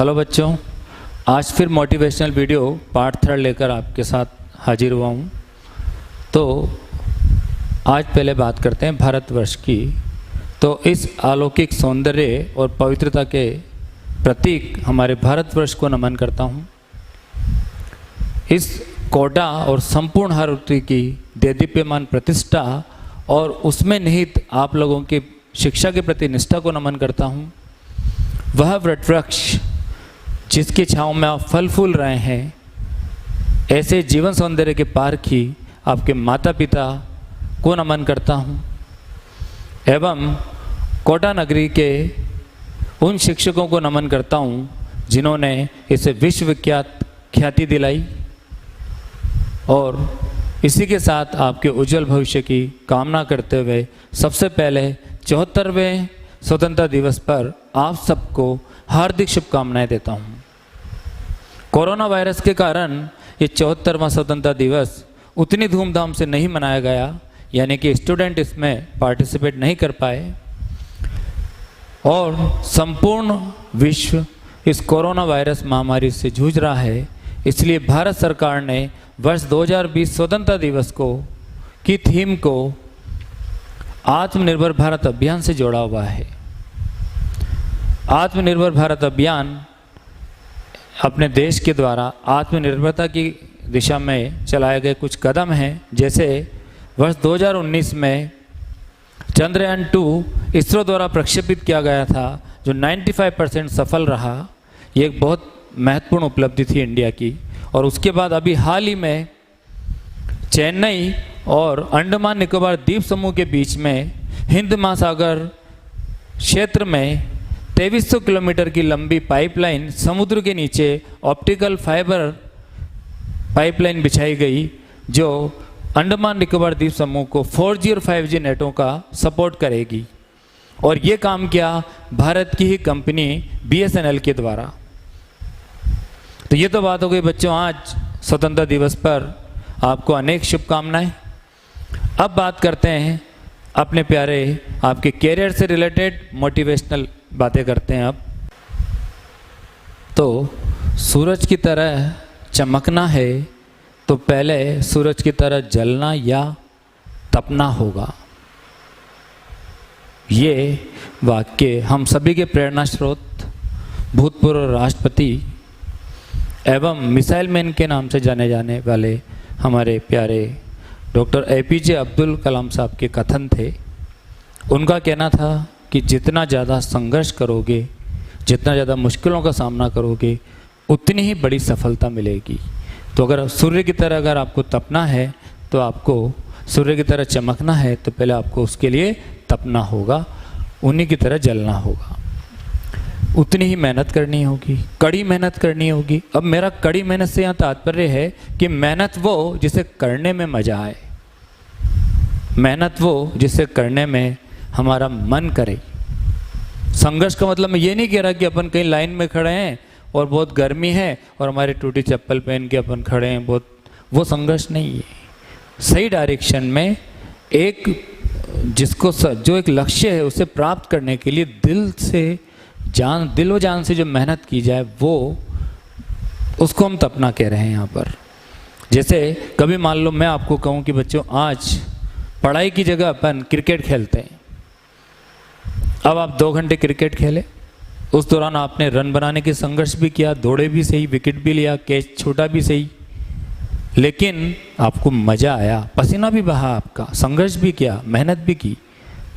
Hello बच्चों, आज फिर मोटिवेशनल वीडियो पार्ट 3 लेकर आपके साथ हाजिर हुआ हूँ। तो आज पहले बात करते हैं भारतवर्ष की। तो इस अलौकिक सौंदर्य और पवित्रता के प्रतीक हमारे भारतवर्ष को नमन करता हूँ। इस कोटा और संपूर्ण हरवृत्ति की देदीप्यमान प्रतिष्ठा और उसमें निहित आप लोगों की शिक्षा के प्रति निष्ठा को नमन करता हूँ। वह वटवृक्ष जिसकी छाँव में आप फल फूल रहे हैं, ऐसे जीवन सौंदर्य के पारखी आपके माता पिता को नमन करता हूँ एवं कोटा नगरी के उन शिक्षकों को नमन करता हूँ जिन्होंने इसे विश्वविख्यात ख्याति दिलाई। और इसी के साथ आपके उज्जवल भविष्य की कामना करते हुए सबसे पहले 74वें स्वतंत्रता दिवस पर आप सबको हार्दिक शुभकामनाएं देता हूँ। कोरोना वायरस के कारण ये 74वां स्वतंत्रता दिवस उतनी धूमधाम से नहीं मनाया गया, यानी कि स्टूडेंट इसमें पार्टिसिपेट नहीं कर पाए और संपूर्ण विश्व इस कोरोना वायरस महामारी से जूझ रहा है। इसलिए भारत सरकार ने वर्ष 2020 स्वतंत्रता दिवस की थीम को आत्मनिर्भर भारत अभियान से जोड़ा हुआ है। आत्मनिर्भर भारत अभियान अपने देश के द्वारा आत्मनिर्भरता की दिशा में चलाए गए कुछ कदम हैं। जैसे वर्ष 2019 में चंद्रयान 2 इसरो द्वारा प्रक्षेपित किया गया था, जो 95% सफल रहा। ये एक बहुत महत्वपूर्ण उपलब्धि थी इंडिया की। और उसके बाद अभी हाल ही में चेन्नई और अंडमान निकोबार द्वीप समूह के बीच में हिंद महासागर क्षेत्र में 2300 किलोमीटर की लंबी पाइपलाइन समुद्र के नीचे ऑप्टिकल फाइबर पाइपलाइन बिछाई गई, जो अंडमान निकोबार द्वीप समूह को 4G और 5G नेटों का सपोर्ट करेगी। और ये काम किया भारत की ही कंपनी BSNL के द्वारा। तो ये तो बात हो गई बच्चों आज स्वतंत्रता दिवस पर आपको अनेक शुभकामनाएं। अब बात करते हैं अपने प्यारे आपके कैरियर से रिलेटेड मोटिवेशनल बातें करते हैं। अब तो सूरज की तरह चमकना है तो पहले सूरज की तरह जलना या तपना होगा। ये वाक्य हम सभी के प्रेरणा स्रोत भूतपूर्व राष्ट्रपति एवं मिसाइल मैन के नाम से जाने जाने वाले हमारे प्यारे डॉक्टर APJ अब्दुल कलाम साहब के कथन थे। उनका कहना था कि जितना ज़्यादा संघर्ष करोगे, जितना ज़्यादा मुश्किलों का सामना करोगे, उतनी ही बड़ी सफलता मिलेगी। तो अगर सूर्य की तरह अगर आपको तपना है, तो आपको सूर्य की तरह चमकना है, तो पहले आपको उसके लिए तपना होगा, उन्हीं की तरह जलना होगा। उतनी ही मेहनत करनी होगी, कड़ी मेहनत करनी होगी। अब मेरा कड़ी मेहनत से यहाँ तात्पर्य है कि मेहनत वो जिसे करने में मज़ा आए, मेहनत वो जिसे करने में हमारा मन करे। संघर्ष का मतलब मैं ये नहीं कह रहा कि अपन कहीं लाइन में खड़े हैं और बहुत गर्मी है और हमारी टूटी चप्पल पहन के अपन खड़े हैं, वो संघर्ष नहीं है। सही डायरेक्शन में एक जो एक लक्ष्य है उसे प्राप्त करने के लिए दिल व जान से जो मेहनत की जाए, वो उसको हम तपना कह रहे हैं यहाँ पर। जैसे कभी मान लो मैं आपको कहूँ कि बच्चों आज पढ़ाई की जगह अपन क्रिकेट खेलते हैं। अब आप 2 घंटे क्रिकेट खेले, उस दौरान आपने रन बनाने की संघर्ष भी किया, दौड़े भी सही, विकेट भी लिया, कैच छोटा भी सही, लेकिन आपको मज़ा आया, पसीना भी बहा आपका, संघर्ष भी किया, मेहनत भी की,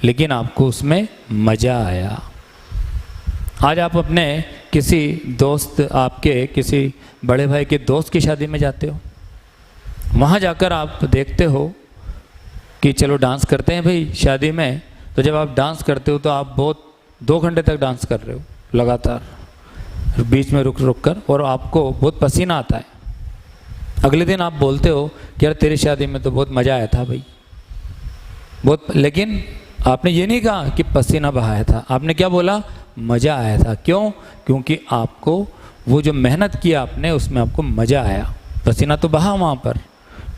लेकिन आपको उसमें मज़ा आया। आज आप अपने किसी दोस्त, आपके किसी बड़े भाई के दोस्त की शादी में जाते हो, वहाँ जाकर आप देखते हो कि चलो डांस करते हैं भाई शादी में। तो जब आप डांस करते हो तो आप 2 घंटे तक डांस कर रहे हो लगातार, बीच में रुक कर, और आपको बहुत पसीना आता है। अगले दिन आप बोलते हो कि यार तेरी शादी में तो बहुत मज़ा आया था भाई, लेकिन आपने ये नहीं कहा कि पसीना बहाया था, आपने क्या बोला? मज़ा आया था। क्यों? क्योंकि आपको वो जो मेहनत किया आपने उसमें आपको मज़ा आया, पसीना तो बहा वहाँ पर।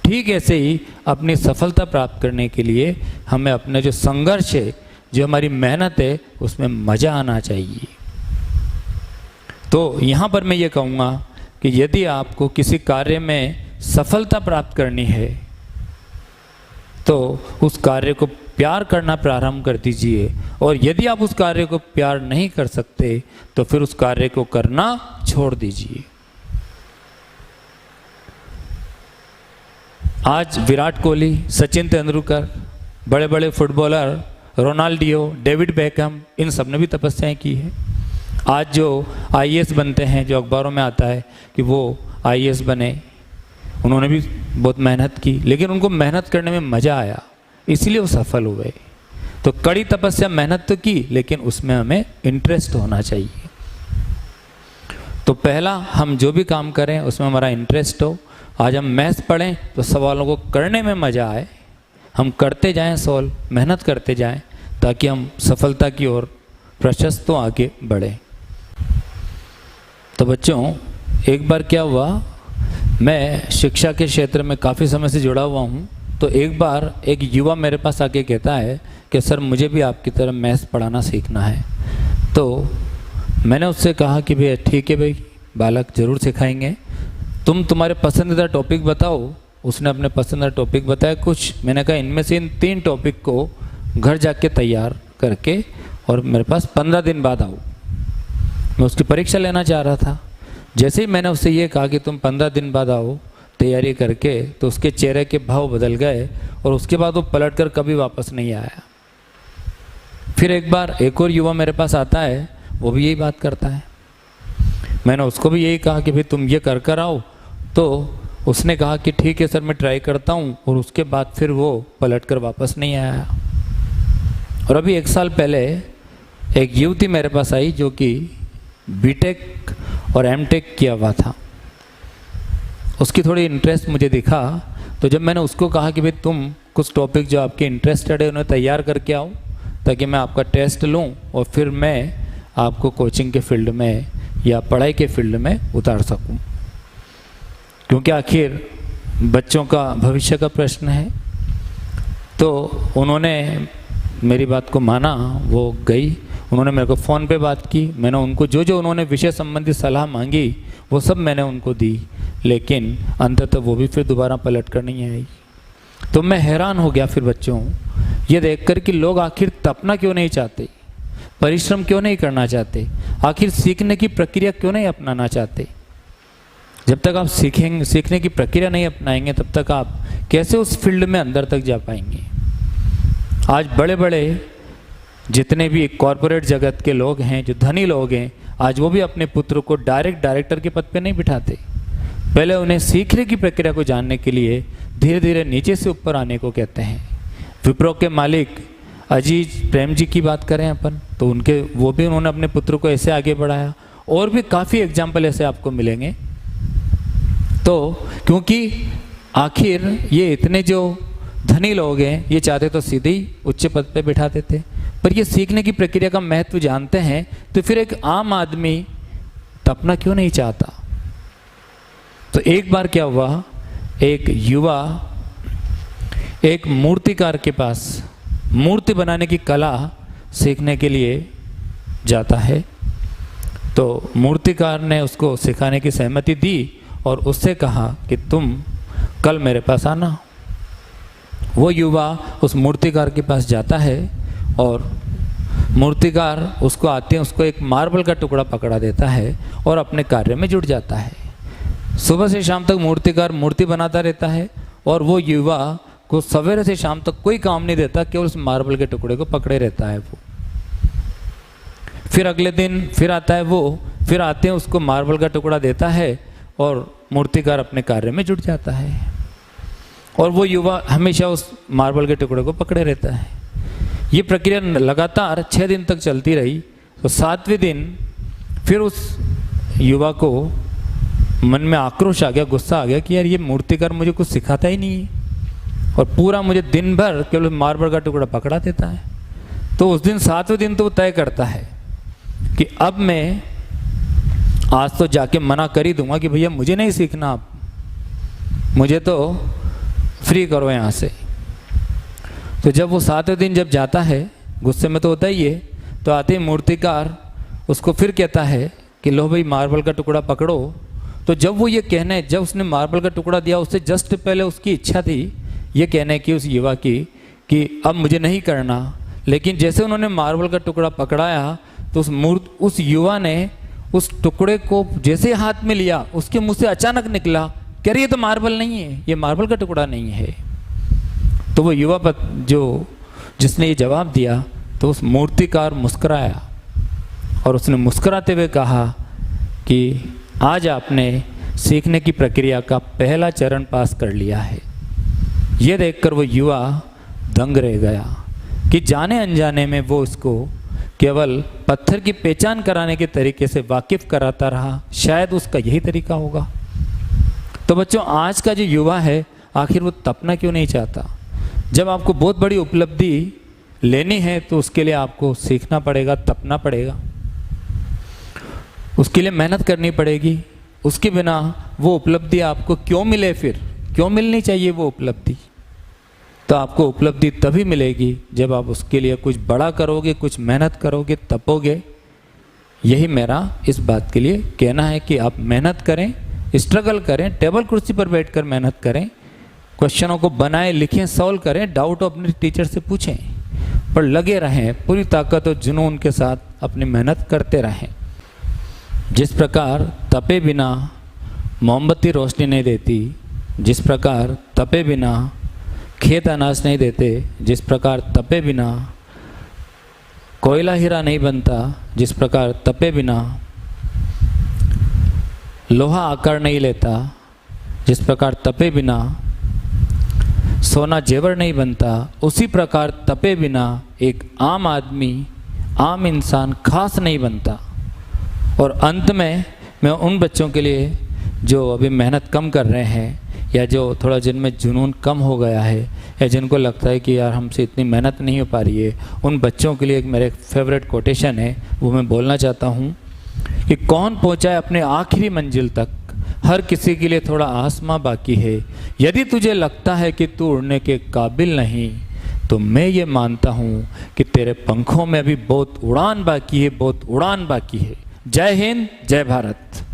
ठीक ऐसे ही अपनी सफलता प्राप्त करने के लिए हमें अपने जो संघर्ष है, जो हमारी मेहनत है, उसमें मज़ा आना चाहिए। तो तो यहाँ पर मैं ये कहूँगा कि यदि आपको किसी कार्य में सफलता प्राप्त करनी है तो उस कार्य को प्यार करना प्रारंभ कर दीजिए, और यदि आप उस कार्य को प्यार नहीं कर सकते तो फिर उस कार्य को करना छोड़ दीजिए। आज विराट कोहली, सचिन तेंदुलकर, बड़े बड़े फुटबॉलर, रोनाल्डियो, डेविड बेकहम, इन सब ने भी तपस्याएं की है। आज जो आईएएस बनते हैं, जो अखबारों में आता है कि वो आईएएस बने, उन्होंने भी बहुत मेहनत की, लेकिन उनको मेहनत करने में मज़ा आया, इसलिए वो सफल हुए। तो कड़ी तपस्या, मेहनत तो की, लेकिन उसमें हमें इंटरेस्ट होना चाहिए। तो पहला, हम जो भी काम करें उसमें हमारा इंटरेस्ट हो। आज हम मैथ्स पढ़ें तो सवालों को करने में मज़ा आए, हम करते जाएं सॉल्व, मेहनत करते जाएं, ताकि हम सफलता की ओर प्रशस्त आगे बढ़ें। तो बच्चों, एक बार क्या हुआ, मैं शिक्षा के क्षेत्र में काफ़ी समय से जुड़ा हुआ हूँ। तो एक बार एक युवा मेरे पास आके कहता है कि सर मुझे भी आपकी तरह मैथ्स पढ़ाना सीखना है। तो मैंने उससे कहा कि भैया ठीक है भाई बालक, ज़रूर सिखाएंगे, तुम्हारे पसंदीदा टॉपिक बताओ। उसने अपने पसंदीदा टॉपिक बताया कुछ। मैंने कहा इनमें से इन 3 टॉपिक को घर जाके तैयार करके और मेरे पास 15 दिन बाद आओ। मैं उसकी परीक्षा लेना चाह रहा था। जैसे ही मैंने उससे ये कहा कि तुम 15 दिन बाद आओ तैयारी करके, तो उसके चेहरे के भाव बदल गए और उसके बाद वो पलटकर कभी वापस नहीं आया। फिर एक बार एक और युवा मेरे पास आता है, वो भी यही बात करता है। मैंने उसको भी यही कहा कि भाई तुम ये कर आओ। तो उसने कहा कि ठीक है सर, मैं ट्राई करता हूँ, और उसके बाद फिर वो पलटकर वापस नहीं आया। और अभी 1 साल पहले एक युवती मेरे पास आई जो कि बीटेक और एमटेक किया हुआ था। उसकी थोड़ी इंटरेस्ट मुझे दिखा। तो जब मैंने उसको कहा कि भाई तुम कुछ टॉपिक जो आपके इंटरेस्टेड है उन्हें तैयार करके आओ, ताकि मैं आपका टेस्ट लूँ और फिर मैं आपको कोचिंग के फील्ड में या पढ़ाई के फील्ड में उतार सकूँ, क्योंकि आखिर बच्चों का भविष्य का प्रश्न है। तो उन्होंने मेरी बात को माना, वो गई, उन्होंने मेरे को फ़ोन पे बात की। मैंने उनको जो उन्होंने विषय संबंधी सलाह मांगी वो सब मैंने उनको दी, लेकिन अंततः वो भी फिर दोबारा पलट कर नहीं आई। तो मैं हैरान हो गया फिर बच्चों ये देखकर कि लोग आखिर तपना क्यों नहीं चाहते, परिश्रम क्यों नहीं करना चाहते, आखिर सीखने की प्रक्रिया क्यों नहीं अपनाना चाहते। जब तक आप सीखने की प्रक्रिया नहीं अपनाएंगे तब तक आप कैसे उस फील्ड में अंदर तक जा पाएंगे। आज बड़े बड़े जितने भी कॉरपोरेट जगत के लोग हैं, जो धनी लोग हैं, आज वो भी अपने पुत्र को डायरेक्टर के पद पे नहीं बिठाते। पहले उन्हें सीखने की प्रक्रिया को जानने के लिए धीरे धीरे नीचे से ऊपर आने को कहते हैं। विप्रो के मालिक अजीज प्रेम जी की बात करें अपन, तो उन्होंने अपने पुत्र को ऐसे आगे बढ़ाया। और भी काफ़ी एग्जाम्पल ऐसे आपको मिलेंगे। तो क्योंकि आखिर ये इतने जो धनी लोग हैं, ये चाहते तो सीधे ही उच्च पद पे बिठा देते, पर ये सीखने की प्रक्रिया का महत्व जानते हैं, तो फिर एक आम आदमी तपना क्यों नहीं चाहता। तो एक बार क्या हुआ, एक युवा एक मूर्तिकार के पास मूर्ति बनाने की कला सीखने के लिए जाता है। तो मूर्तिकार ने उसको सिखाने की सहमति दी और उससे कहा कि तुम कल मेरे पास आना। वो युवा उस मूर्तिकार के पास जाता है और मूर्तिकार उसको आते हैं, उसको एक मार्बल का टुकड़ा पकड़ा देता है और अपने कार्य में जुट जाता है। सुबह से शाम तक मूर्तिकार मूर्ति बनाता रहता है और वो युवा को सवेरे से शाम तक कोई काम नहीं देता, केवल उस मार्बल के टुकड़े को पकड़े रहता है वो। फिर अगले दिन फिर आता है वो, फिर आते हैं, उसको मार्बल का टुकड़ा देता है और मूर्तिकार अपने कार्य में जुट जाता है। और वो युवा हमेशा उस मार्बल के टुकड़े को पकड़े रहता है। ये प्रक्रिया लगातार 6 दिन तक चलती रही। तो 7वें दिन फिर उस युवा को मन में आक्रोश आ गया, गुस्सा आ गया कि यार ये मूर्तिकार मुझे कुछ सिखाता ही नहीं है और पूरा मुझे दिन भर केवल मार्बल का टुकड़ा पकड़ा देता है। तो उस दिन 7वें दिन तो वो तय करता है कि अब मैं आज तो जाके मना कर ही दूंगा कि भैया मुझे नहीं सीखना, आप मुझे तो फ्री करो यहाँ से। तो जब वो 7वें दिन जब जाता है, गुस्से में तो होता ही है, तो आते ही मूर्तिकार उसको फिर कहता है कि लो भाई मार्बल का टुकड़ा पकड़ो, तो जब वो ये कहने, जब उसने मार्बल का टुकड़ा दिया उससे जस्ट पहले उसकी इच्छा थी ये कहने की उस युवा की कि अब मुझे नहीं करना, लेकिन जैसे उन्होंने मार्बल का टुकड़ा पकड़ाया तो उस युवा ने उस टुकड़े को जैसे हाथ में लिया उसके मुंह से अचानक निकला, कह रही ये तो मार्बल नहीं है, ये मार्बल का टुकड़ा नहीं है। तो वो युवा जिसने ये जवाब दिया तो उस मूर्तिकार मुस्कुराया और उसने मुस्कुराते हुए कहा कि आज आपने सीखने की प्रक्रिया का पहला चरण पास कर लिया है। ये देखकर वो युवा दंग रह गया कि जाने अनजाने में वो उसको केवल पत्थर की पहचान कराने के तरीके से वाकिफ कराता रहा, शायद उसका यही तरीका होगा। तो बच्चों, आज का जो युवा है आखिर वो तपना क्यों नहीं चाहता? जब आपको बहुत बड़ी उपलब्धि लेनी है तो उसके लिए आपको सीखना पड़ेगा, तपना पड़ेगा, उसके लिए मेहनत करनी पड़ेगी। उसके बिना वो उपलब्धि आपको क्यों मिले, फिर क्यों मिलनी चाहिए वो उपलब्धि? तो आपको उपलब्धि तभी मिलेगी जब आप उसके लिए कुछ बड़ा करोगे, कुछ मेहनत करोगे, तपोगे। यही मेरा इस बात के लिए कहना है कि आप मेहनत करें, स्ट्रगल करें, टेबल कुर्सी पर बैठकर मेहनत करें, क्वेश्चनों को बनाएं, लिखें, सॉल्व करें, डाउट अपने टीचर से पूछें, पर लगे रहें, पूरी ताकत और जुनून के साथ अपनी मेहनत करते रहें। जिस प्रकार तपे बिना मोमबत्ती रोशनी नहीं देती, जिस प्रकार तपे बिना खेत अनाज नहीं देते, जिस प्रकार तपे बिना कोयला हीरा नहीं बनता, जिस प्रकार तपे बिना लोहा आकार नहीं लेता, जिस प्रकार तपे बिना सोना जेवर नहीं बनता, उसी प्रकार तपे बिना एक आम आदमी, आम इंसान खास नहीं बनता। और अंत में मैं उन बच्चों के लिए जो अभी मेहनत कम कर रहे हैं या जो थोड़ा जिनमें जुनून कम हो गया है या जिनको लगता है कि यार हमसे इतनी मेहनत नहीं हो पा रही है, उन बच्चों के लिए एक मेरे फेवरेट कोटेशन है, वो मैं बोलना चाहता हूँ कि कौन पहुँचा है अपने आखिरी मंजिल तक, हर किसी के लिए थोड़ा आसमां बाकी है। यदि तुझे लगता है कि तू उड़ने के काबिल नहीं, तो मैं ये मानता हूँ कि तेरे पंखों में अभी बहुत उड़ान बाकी है, बहुत उड़ान बाकी है। जय हिंद, जय भारत।